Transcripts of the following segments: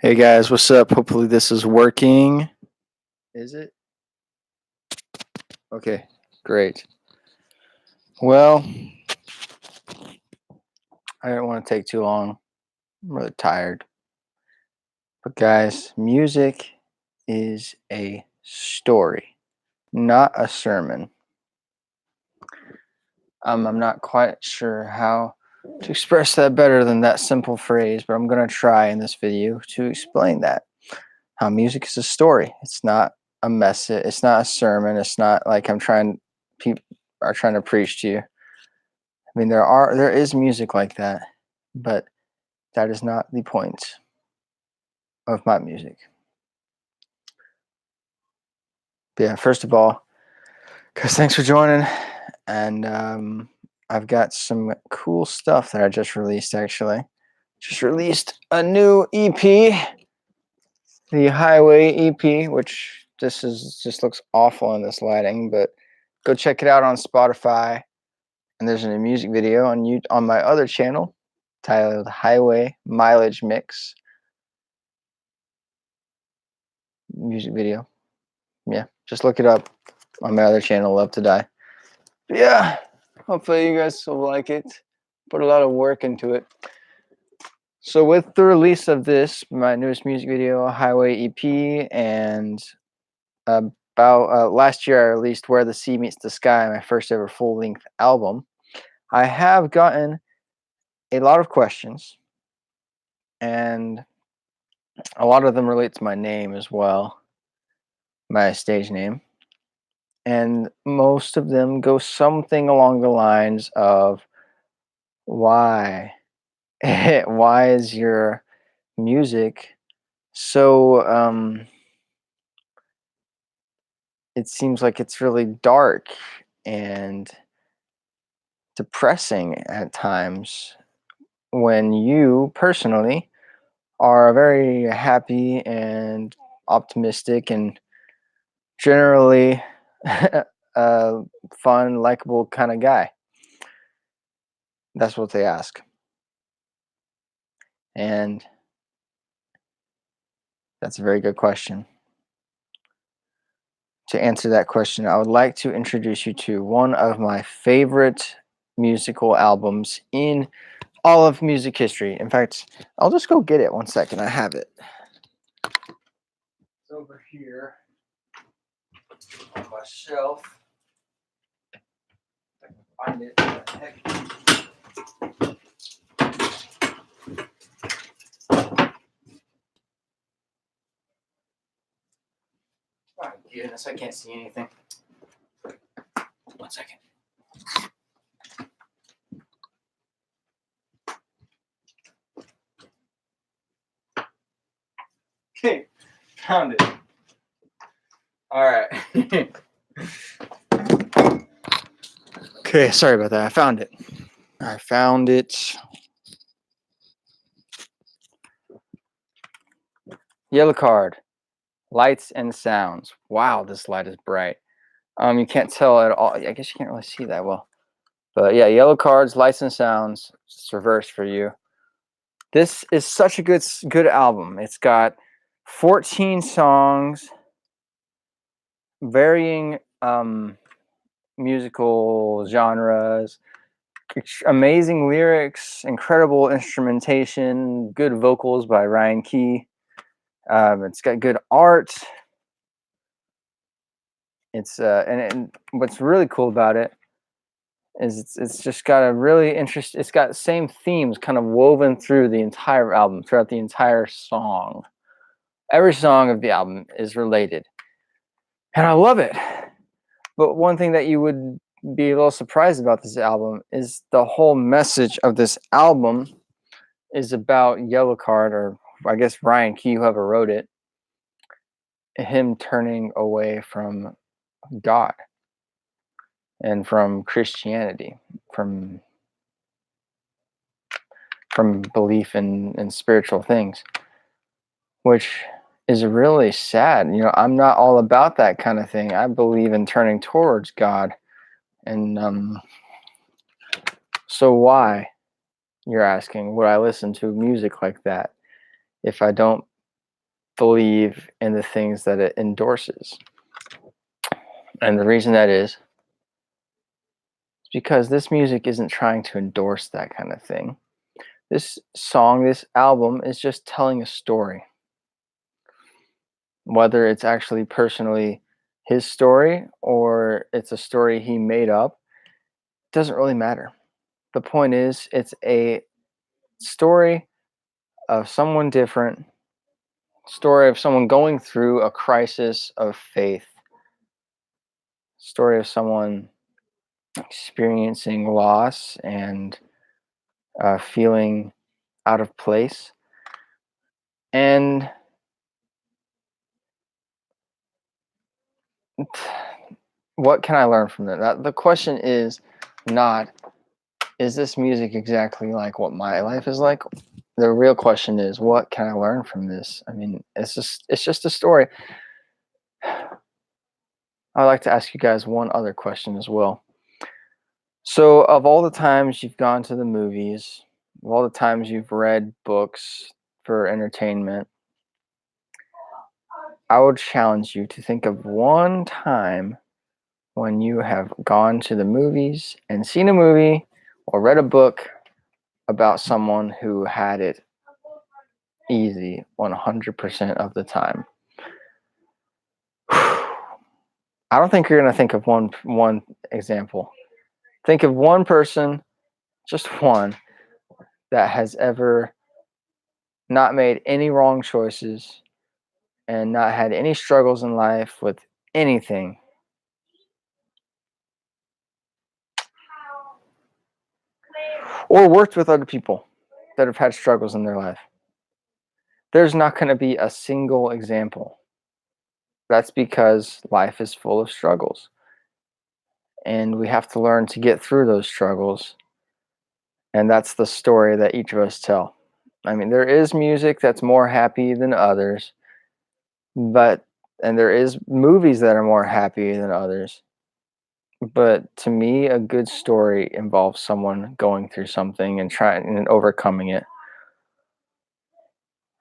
Hey guys, what's up? Hopefully this is working. Is it? Okay, great. Well, I don't want to take too long. I'm really tired. But guys, music is a story, not a sermon. I'm not quite sure how to express that better than that simple phrase, but I'm going to try in this video to explain that. How music is a story. It's not a message. It's not a sermon. It's not like people are trying to preach to you. I mean, there is music like that, but that is not the point of my music. But yeah, first of all, guys, thanks for joining, and I've got some cool stuff that I just released. Actually, just released a new EP, the Highway EP, which just looks awful in this lighting, but go check it out on Spotify. And there's a music video on my other channel titled Highway Mileage Mix. Music video. Yeah, just look it up on my other channel, Love to Die. But yeah, hopefully you guys will like it. Put a lot of work into it. So with the release of this, my newest music video, Highway EP, and about last year I released Where the Sea Meets the Sky, my first ever full-length album. I have gotten a lot of questions, and a lot of them relate to my name as well, my stage name. And most of them go something along the lines of, why? Why is your music so, it seems like it's really dark and depressing at times when you personally are a very happy and optimistic and generally fun, likable kind of guy? That's what they ask. And that's a very good question. To answer that question, I would like to introduce you to one of my favorite musical albums in all of music history. In fact, I'll just go get it. 1 second. I have it. It's over here on my shelf. If I can find it. Heck. My goodness, I can't see anything. 1 second. Okay, found it. All right. Okay, sorry about that. I found it. Yellow card. Lights and sounds. Wow, this light is bright. You can't tell at all. I guess you can't really see that well. But yeah, yellow cards, lights and sounds. It's reversed for you. This is such a good album. It's got 14 songs, varying musical genres, amazing lyrics, incredible instrumentation, good vocals by Ryan Key. It's got good art. It's and what's really cool about it is it's just got a really it's got the same themes kind of woven through the entire album, throughout the entire song. Every song of the album is related, and I love it. But one thing that you would be a little surprised about this album is the whole message of this album is about Yellowcard, or I guess Ryan Key, whoever wrote it, him turning away from God and from Christianity, from belief in spiritual things, which is really sad. You know, I'm not all about that kind of thing. I believe in turning towards God. And so why, you're asking, would I listen to music like that if I don't believe in the things that it endorses. And the reason that is because this music isn't trying to endorse that kind of thing. This song, this album is just telling a story. Whether it's actually personally his story or it's a story he made up, doesn't really matter. The point is, it's a story of someone different, story of someone going through a crisis of faith, story of someone experiencing loss and feeling out of place. And what can I learn from that? The question is not, is this music exactly like what my life is like? The real question is, what can I learn from this? I mean, it's just a story. I'd like to ask you guys one other question as well. So, of all the times you've gone to the movies, of all the times you've read books for entertainment, I would challenge you to think of one time when you have gone to the movies and seen a movie or read a book about someone who had it easy 100% of the time. I don't think you're going to think of one example. Think of one person, just one, that has ever not made any wrong choices and not had any struggles in life with anything. Or worked with other people that have had struggles in their life. There's not going to be a single example. That's because life is full of struggles. And we have to learn to get through those struggles. And that's the story that each of us tell. I mean, there is music that's more happy than others, and there is movies that are more happy than others. But to me, a good story involves someone going through something and trying and overcoming it.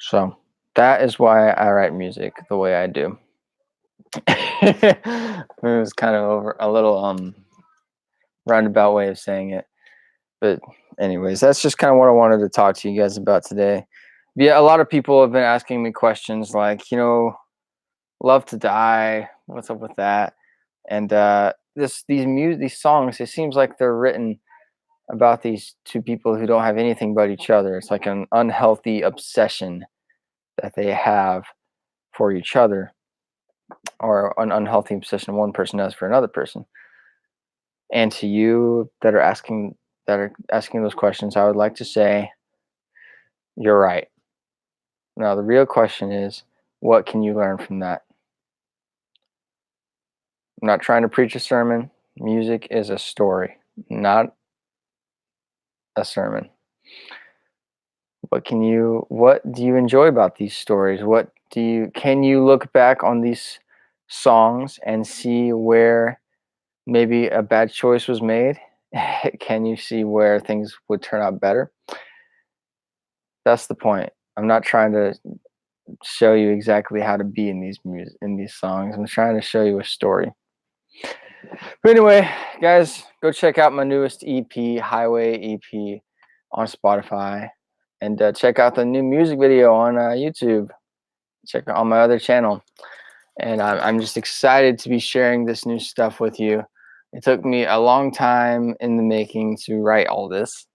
So that is why I write music the way I do. It was kind of over a little roundabout way of saying it. But anyways, that's just kind of what I wanted to talk to you guys about today. Yeah, a lot of people have been asking me questions like, Love to Die, what's up with that? And these songs, it seems like they're written about these two people who don't have anything but each other. It's like an unhealthy obsession that they have for each other, or an unhealthy obsession one person has for another person. And to you that are asking those questions, I would like to say you're right. Now the real question is, what can you learn from that? I'm not trying to preach a sermon. Music is a story, not a sermon. What do you enjoy about these stories? Can you look back on these songs and see where maybe a bad choice was made? Can you see where things would turn out better? That's the point. I'm not trying to show you exactly how to be in these songs. I'm trying to show you a story. But anyway, guys, go check out my newest EP, Highway EP, on Spotify, and check out the new music video on YouTube. Check out on my other channel, and I'm just excited to be sharing this new stuff with you. It took me a long time in the making to write all this,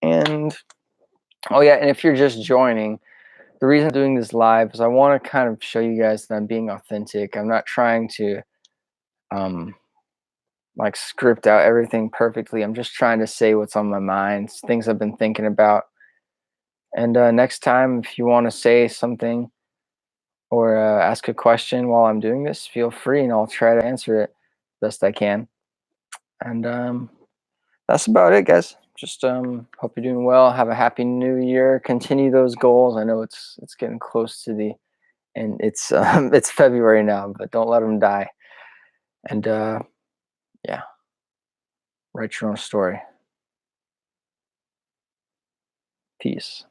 and oh yeah, and if you're just joining, the reason I'm doing this live is I want to kind of show you guys that I'm being authentic. I'm not trying to like script out everything perfectly. I'm just trying to say what's on my mind, things I've been thinking about. And next time, if you want to say something or ask a question while I'm doing this, feel free and I'll try to answer it best I can. And that's about it, guys. Just hope you're doing well. Have a happy new year. Continue those goals. I know it's getting close to the and it's February now, but don't let them die. And yeah, write your own story. Peace.